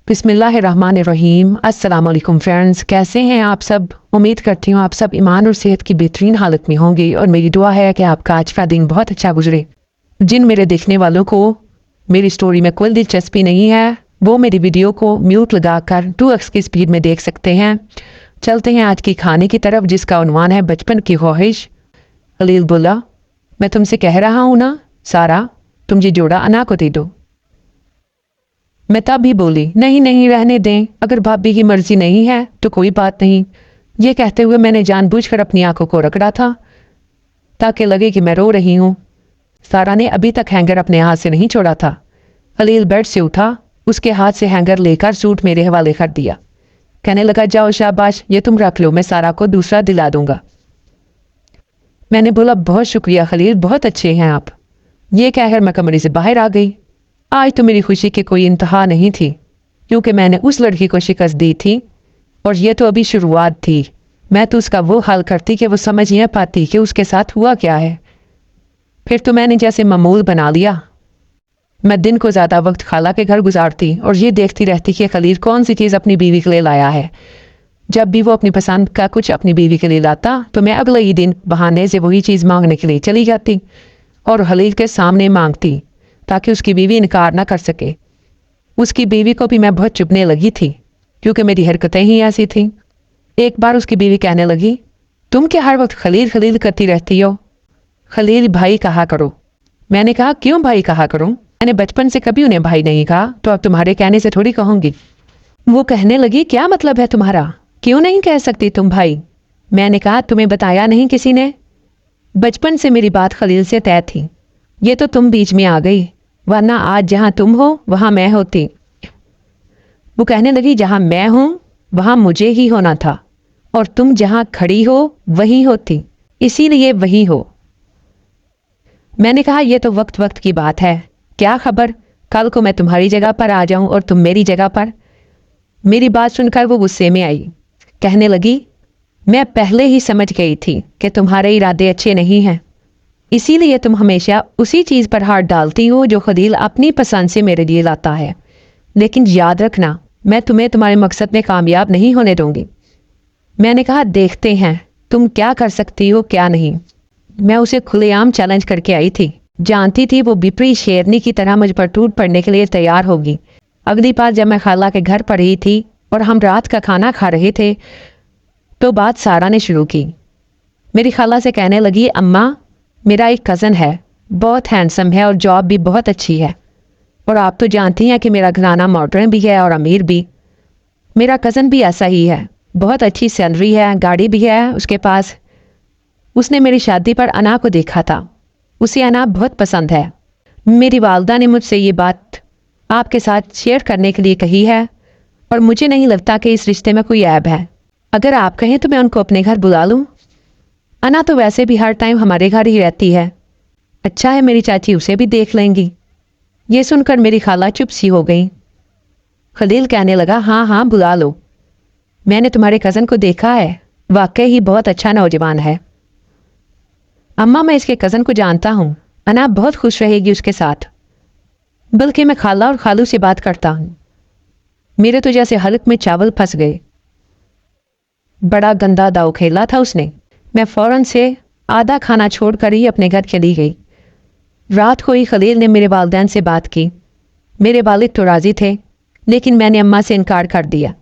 बिस्मिल्लाहिर्रहमानिर्रहीम। अस्सलाम वालेकुम फ्रेंड्स, कैसे हैं आप सब। उम्मीद करती हूँ आप सब ईमान और सेहत की बेहतरीन हालत में होंगे और मेरी दुआ है कि आपका आज का दिन बहुत अच्छा गुजरे। जिन मेरे देखने वालों को मेरी स्टोरी में कोई दिलचस्पी नहीं है वो मेरी वीडियो को म्यूट लगाकर 2x की स्पीड में देख सकते हैं। चलते हैं आज की खाने की तरफ जिसका उन्वान है बचपन की ख्वाहिश। खलील बोला, मैं तुमसे कह रहा हूँ ना सारा, तुम ये जोड़ा अना को दे दो। मैं तब भी बोली, नहीं नहीं रहने दें, अगर भाभी की मर्जी नहीं है तो कोई बात नहीं। ये कहते हुए मैंने जानबूझकर अपनी आंखों को रगड़ा था ताकि लगे कि मैं रो रही हूँ। सारा ने अभी तक हैंगर अपने हाथ से नहीं छोड़ा था। खलील बेड से उठा, उसके हाथ से हैंगर लेकर सूट मेरे हवाले कर दिया। कहने लगा, जाओ शाबाश, ये तुम रख लो, मैं सारा को दूसरा दिला दूंगा। मैंने बोला, बहुत शुक्रिया खलील, बहुत अच्छे हैं आप। ये कहकर मैं कमरे से बाहर आ गई। आज तो मेरी खुशी की कोई इंतहा नहीं थी क्योंकि मैंने उस लड़की को शिकस्त दी थी और ये तो अभी शुरुआत थी। मैं तो उसका वो हाल करती कि वो समझ नहीं पाती कि उसके साथ हुआ क्या है। फिर तो मैंने जैसे मामूल बना लिया। मैं दिन को ज़्यादा वक्त खाला के घर गुजारती और ये देखती रहती कि खलील कौन सी चीज़ अपनी बीवी के लिए लाया है। जब भी वो अपनी पसंद का कुछ अपनी बीवी के लिए लाता तो मैं अगले ही दिन बहाने से वही चीज़ मांगने के लिए चली जाती और खलील के सामने मांगती ताकि उसकी बीवी इनकार ना कर सके। उसकी बीवी को भी मैं बहुत चुभने लगी थी क्योंकि मेरी हरकतें ही ऐसी थीं। एक बार उसकी बीवी कहने लगी, तुम क्या हर वक्त खलील खलील करती रहती हो, खलील भाई कहा करो। मैंने कहा, क्यों भाई कहा करूं, मैंने बचपन से कभी उन्हें भाई नहीं कहा तो अब तुम्हारे कहने से थोड़ी कहूंगी। वो कहने लगी, क्या मतलब है तुम्हारा, क्यों नहीं कह सकती तुम भाई। मैंने कहा, तुम्हें बताया नहीं किसी ने, बचपन से मेरी बात खलील से तय थी, ये तो तुम बीच में आ गई, वरना आज जहां तुम हो वहां मैं होती। वो कहने लगी, जहां मैं हूं वहां मुझे ही होना था और तुम जहां खड़ी हो वही होती, इसीलिए वही हो। मैंने कहा, यह तो वक्त वक्त की बात है, क्या खबर कल को मैं तुम्हारी जगह पर आ जाऊं और तुम मेरी जगह पर। मेरी बात सुनकर वो गुस्से में आई। कहने लगी, मैं पहले ही समझ गई थी कि तुम्हारे इरादे अच्छे नहीं हैं, इसीलिए तुम हमेशा उसी चीज़ पर हाथ डालती हो जो खलील अपनी पसंद से मेरे लिए लाता है। लेकिन याद रखना, मैं तुम्हें तुम्हारे मकसद में कामयाब नहीं होने दूंगी। मैंने कहा, देखते हैं तुम क्या कर सकती हो क्या नहीं। मैं उसे खुलेआम चैलेंज करके आई थी, जानती थी वो बिपरी शेरनी की तरह मुझ पर टूट पड़ने के लिए तैयार होगी। अगली बार जब मैं खाला के घर पर ही थी और हम रात का खाना खा रहे थे तो बात सारा ने शुरू की। मेरी खाला से कहने लगी, अम्मा मेरा एक कज़न है, बहुत हैंडसम है और जॉब भी बहुत अच्छी है, और आप तो जानती हैं कि मेरा घराना मॉडर्न भी है और अमीर भी। मेरा कज़न भी ऐसा ही है, बहुत अच्छी सैलरी है, गाड़ी भी है उसके पास। उसने मेरी शादी पर अना को देखा था, उसे अना बहुत पसंद है। मेरी वालदा ने मुझसे ये बात आपके साथ शेयर करने के लिए कही है और मुझे नहीं लगता कि इस रिश्ते में कोई ऐब है। अगर आप कहें तो मैं उनको अपने घर बुला लूँ। अना तो वैसे भी हर टाइम हमारे घर ही रहती है, अच्छा है मेरी चाची उसे भी देख लेंगी। ये सुनकर मेरी खाला चुप सी हो गई। खलील कहने लगा, हाँ हाँ बुला लो, मैंने तुम्हारे कज़न को देखा है, वाकई ही बहुत अच्छा नौजवान है। अम्मा मैं इसके कज़न को जानता हूँ, अना बहुत खुश रहेगी उसके साथ, बल्कि मैं खाला और खालू से बात करता हूँ। मेरे तो जैसे हलक में चावल फंस गए। बड़ा गंदा दाव खेला था उसने। मैं फौरन से आधा खाना छोड़कर ही अपने घर चली गई। रात को ही खलील ने मेरे वालिदैन से बात की। मेरे वालिद तो राज़ी थे लेकिन मैंने अम्मा से इनकार कर दिया।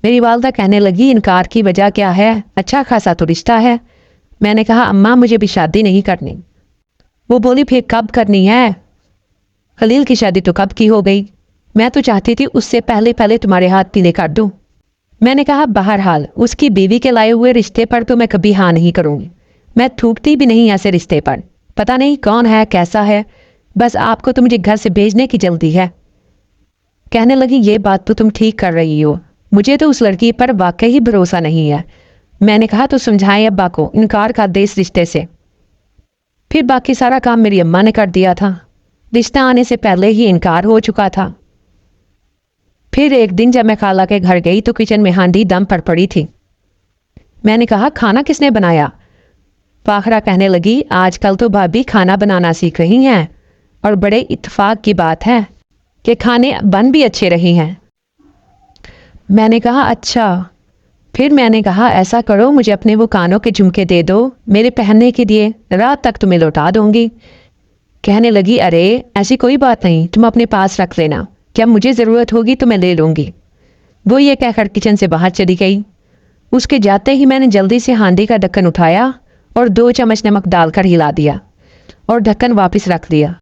मेरी वालदा कहने लगी, इनकार की वजह क्या है, अच्छा खासा तो रिश्ता है। मैंने कहा, अम्मा मुझे भी शादी नहीं करनी। वो बोली, फिर कब करनी है। खलील की शादी तो कब की हो गई, मैं तो चाहती थी उससे पहले पहले तुम्हारे हाथ पीले कर दूँ। मैंने कहा, बहरहाल उसकी बीवी के लाए हुए रिश्ते पर तो मैं कभी हाँ नहीं करूँगी, मैं थूकती भी नहीं ऐसे रिश्ते पर। पता नहीं कौन है कैसा है, बस आपको तो मुझे घर से भेजने की जल्दी है। कहने लगी, ये बात तो तुम ठीक कर रही हो, मुझे तो उस लड़की पर वाकई ही भरोसा नहीं है। मैंने कहा, तो समझाएं अब्बा को, इनकार कर दे इस रिश्ते से। फिर बाकी सारा काम मेरी अम्मा ने कर दिया था, रिश्ता आने से पहले ही इनकार हो चुका था। फिर एक दिन जब मैं खाला के घर गई तो किचन में हांडी दम पर पड़ी थी। मैंने कहा, खाना किसने बनाया। फाखरा कहने लगी, आजकल तो भाभी खाना बनाना सीख रही हैं और बड़े इत्तेफाक की बात है कि खाने बन भी अच्छे रहे हैं। میں نے کہا اچھا. پھر میں نے کہا ایسا کرو مجھے اپنے وہ کانوں کے جھمکے دے دو میرے پہننے کے لیے, رات تک تمہیں لوٹا دوں گی. کہنے لگی ارے ایسی کوئی بات نہیں, تم اپنے پاس رکھ لینا, جب مجھے ضرورت ہوگی تو میں لے لوں گی. وہ یہ کہہ کر کچن سے باہر چلی گئی. اس کے جاتے ہی میں نے جلدی سے ہانڈی کا ڈھکن اٹھایا اور 2 چمچ نمک ڈال کر ہلا دیا اور ڈھکن واپس رکھ دیا.